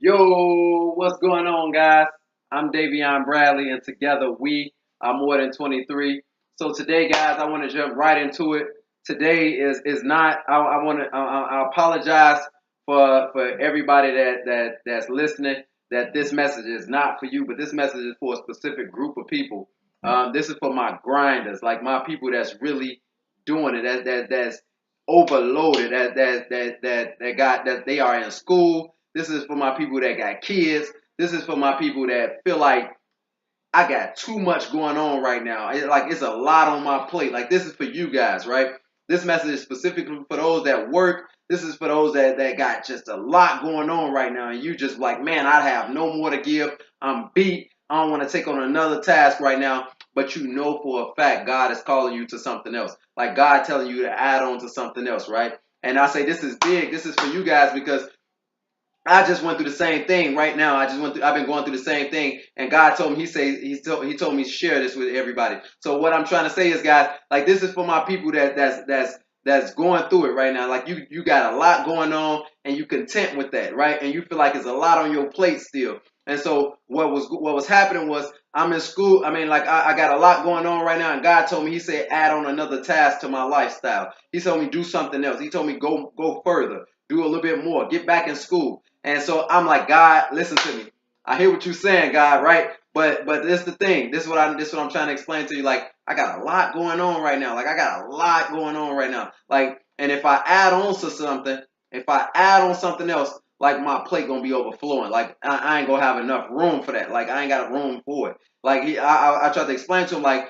Yo, what's going on, guys? I'm Daveyon Bradley, and together we are more than 23. So today, guys, I want to jump right into it. Today is not. I want to. I apologize for everybody that's listening. That this message is not for you, but this message is for a specific group of people. This is for my grinders, like my people that's really doing it. That's overloaded. That they are in school. This is for my people that got kids. This is for my people that feel like I got too much going on right now. It's a lot on my plate. Like this is for you guys, right? This message is specifically for those that work. This is for those that got just a lot going on right now. And you just like, man, I have no more to give. I'm beat. I don't want to take on another task right now. But you know for a fact God is calling you to something else. Like God telling you to add on to something else, right? And I say this is big. This is for you guys because I just went through the same thing right now. I've been going through the same thing. And God told me, he told me to share this with everybody. So what I'm trying to say is, guys, like this is for my people that's going through it right now. Like you got a lot going on and you content with that, right? And you feel like it's a lot on your plate still. And so what was happening was I'm in school. I mean, like I got a lot going on right now, and God told me, He said, add on another task to my lifestyle. He told me do something else. He told me go further, do a little bit more, get back in school. And so I'm like, God, listen to me. I hear what you're saying, God, right? But this is the thing. This is what I'm trying to explain to you. Like, I got a lot going on right now. Like, I got a lot going on right now. Like, and if I add on to something, if I add on something else, like my plate gonna be overflowing. Like I ain't gonna have enough room for that. Like I ain't got room for it. Like I tried to explain to him like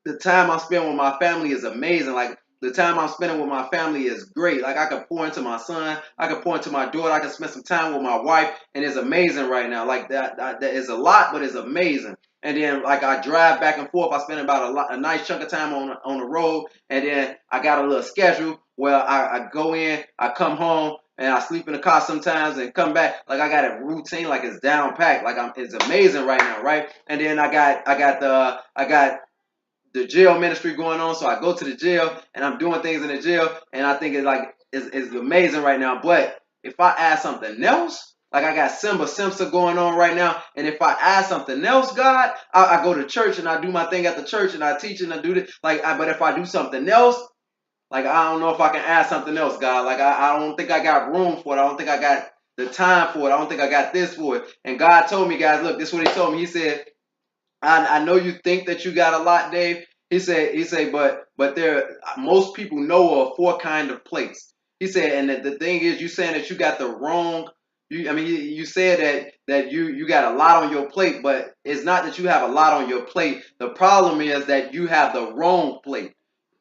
the time I spend with my family is amazing. Like the time I'm spending with my family is great. Like I can pour into my son, I can pour into my daughter, I can spend some time with my wife, and it's amazing right now. Like that is a lot, but it's amazing. And then like I drive back and forth, I spend about a nice chunk of time on the road, and then I got a little schedule where I go in, I come home, and I sleep in the car sometimes and come back. Like I got a routine, like it's down packed. Like it's amazing right now, right? And then I got the jail ministry going on. So I go to the jail and I'm doing things in the jail, and I think it's amazing right now. But if I add something else, like I got Simba Simpson going on right now, and if I add something else, God, I go to church and I do my thing at the church and I teach and I do this. But if I do something else, like I don't know if I can add something else, God. Like I don't think I got room for it. I don't think I got the time for it. I don't think I got this for it. And God told me, guys, look, this is what He told me. He said, I know you think that you got a lot, Dave. He said, but there most people know of four kind of plates. He said, and the thing is, you saying that you got the wrong. You said that you got a lot on your plate, but it's not that you have a lot on your plate. The problem is that you have the wrong plate.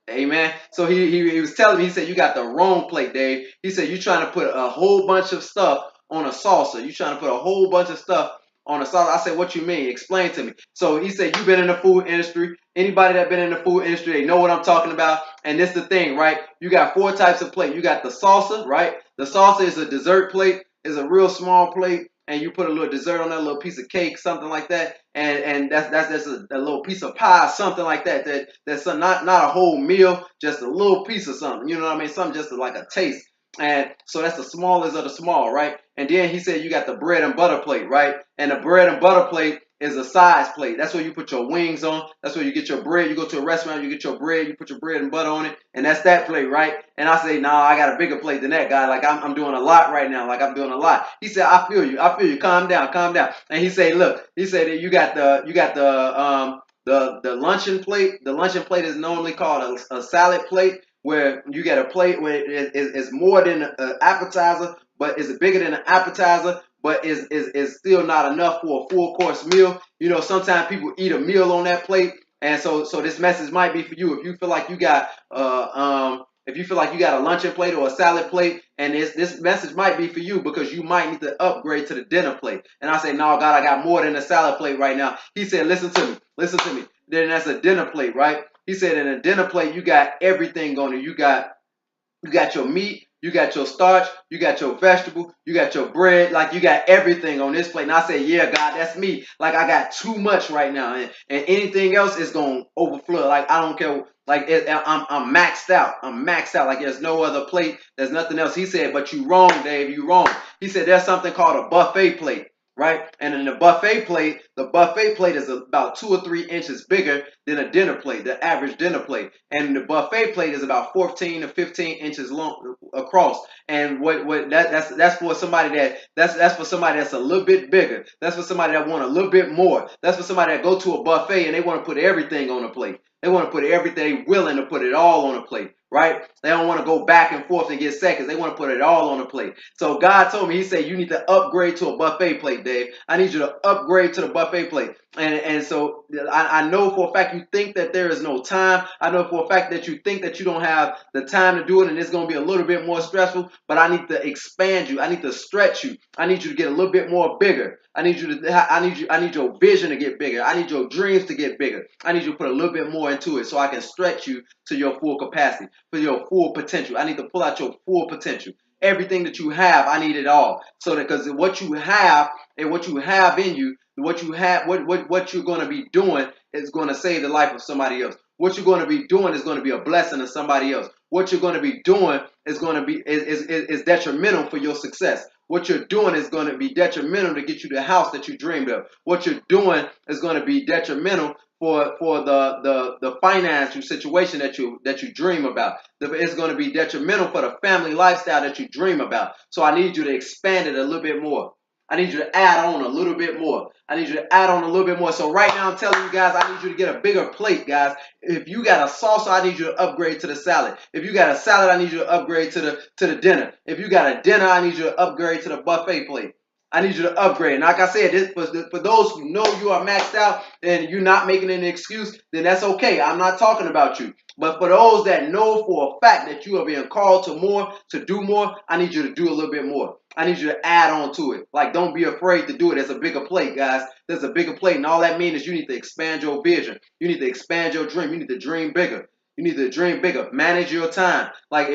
Amen. So he was telling me, he said, you got the wrong plate, Dave. He said, you trying to put a whole bunch of stuff on a salsa. You trying to put a whole bunch of stuff on a salsa. I said, what you mean? Explain to me. So he said, you've been in the food industry. Anybody that been in the food industry, they know what I'm talking about. And this is the thing, right? You got four types of plate. You got the salsa, right? The salsa is a dessert plate. It's a real small plate, and you put a little dessert on that, little piece of cake, something like that, and that's just a little piece of pie, something like that. That's not a whole meal, just a little piece of something. You know what I mean? Something just like a taste. And so that's the smallest of the small, right? And then he said you got the bread and butter plate, right? And the bread and butter plate is a size plate. That's where you put your wings on. That's where you get your bread. You go to a restaurant, you get your bread, you put your bread and butter on it, and that's that plate, right? And I say, nah, I got a bigger plate than that, guy. Like I'm doing a lot right now. Like I'm doing a lot. He said, I feel you. I feel you. Calm down, calm down. And he said, look, he said that you got the luncheon plate. The luncheon plate is normally called a salad plate, where you get a plate where it's more than an appetizer, but it's bigger than an appetizer, but is still not enough for a full course meal. You know, sometimes people eat a meal on that plate, and so this message might be for you. If you feel like you got a luncheon plate or a salad plate, and this message might be for you because you might need to upgrade to the dinner plate. And I say, no, God, I got more than a salad plate right now. He said, listen to me. Then that's a dinner plate, right? He said, in a dinner plate, you got everything on it. You got your meat, you got your starch, you got your vegetable, you got your bread, like you got everything on this plate. And I say, yeah, God, that's me. Like I got too much right now. And anything else is going to overflow. Like I don't care I'm maxed out. I'm maxed out. Like there's no other plate. There's nothing else. He said, but you wrong, Dave. You wrong. He said there's something called a buffet plate, right? And in the buffet plate is about 2 or 3 inches bigger than a dinner plate, the average dinner plate. And the buffet plate is about 14 to 15 inches long across. And that's for somebody that's for somebody that's a little bit bigger. That's for somebody that want a little bit more. That's for somebody that go to a buffet and they want to put everything on a plate. They want to put everything, willing to put it all on a plate, right? They don't want to go back and forth and get seconds. They want to put it all on a plate. So God told me, he said, you need to upgrade to a buffet plate, Dave. I need you to upgrade to the buffet plate. And so I know for a fact you think that there is no time. I know for a fact that you think that you don't have the time to do it and it's going to be a little bit more stressful, but I need to expand you. I need to stretch you. I need you to get a little bit more bigger. I need your vision to get bigger. I need your dreams to get bigger. I need you to put a little bit more into it so I can stretch you to your full capacity, for your full potential. I need to pull out your full potential. Everything that you have, I need it all. So that because what you have and what you have in you, what you're going to be doing is going to save the life of somebody else. What you're going to be doing is going to be a blessing to somebody else. What you're going to be doing is going to be is detrimental for your success. What you're doing is going to be detrimental to get you the house that you dreamed of. What you're doing is going to be detrimental for the financial situation that you dream about. It's going to be detrimental for the family lifestyle that you dream about. So I need you to expand it a little bit more. I need you to add on a little bit more. I need you to add on a little bit more. So right now I'm telling you guys, I need you to get a bigger plate, guys. If you got a salsa, I need you to upgrade to the salad. If you got a salad, I need you to upgrade to the dinner. If you got a dinner, I need you to upgrade to the buffet plate. I need you to upgrade. And like I said, for those who know you are maxed out and you're not making an excuse, then that's okay. I'm not talking about you. But for those that know for a fact that you are being called to more, to do more, I need you to do a little bit more. I need you to add on to it. Like, don't be afraid to do it. There's a bigger plate, guys. There's a bigger plate. And all that means is you need to expand your vision. You need to expand your dream. You need to dream bigger. You need to dream bigger. Manage your time. Like,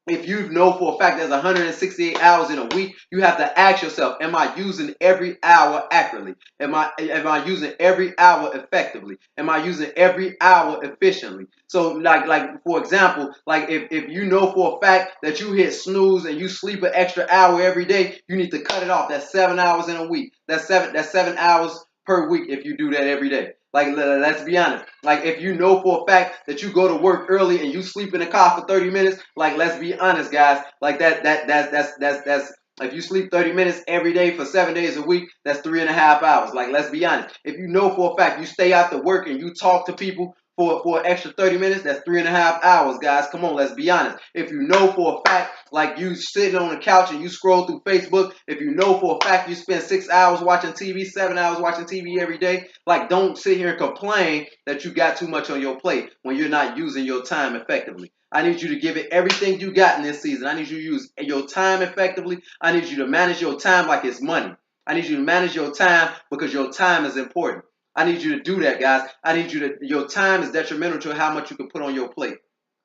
if you know for a fact there's 168 hours in a week, you have to ask yourself, am I using every hour accurately? Am I using every hour effectively? Am I using every hour efficiently? So like for example, like if you know for a fact that you hit snooze and you sleep an extra hour every day, you need to cut it off. That's 7 hours in a week. That's 7 hours per week if you do that every day. Like, let's be honest. Like, if you know for a fact that you go to work early and you sleep in the car for 30 minutes, like, let's be honest, guys. Like, that's if you sleep 30 minutes every day for 7 days a week, that's 3.5 hours. Like, let's be honest. If you know for a fact you stay after work and you talk to people for an extra 30 minutes, that's 3.5 hours, guys. Come on, let's be honest. If you know for a fact, like you sitting on the couch and you scroll through Facebook, if you know for a fact you spend 6 hours watching TV, 7 hours watching TV every day, like don't sit here and complain that you got too much on your plate when you're not using your time effectively. I need you to give it everything you got in this season. I need you to use your time effectively. I need you to manage your time like it's money. I need you to manage your time because your time is important. I need you to do that, guys. I need you to, your time is detrimental to how much you can put on your plate.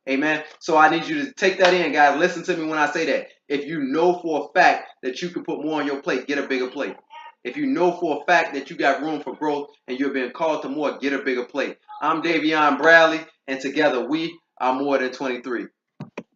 Amen. So I need you to take that in, guys. Listen to me when I say that. If you know for a fact that you can put more on your plate, get a bigger plate. If you know for a fact that you got room for growth and you're being called to more, get a bigger plate. I'm Daveyon Bradley, and together we are more than 23.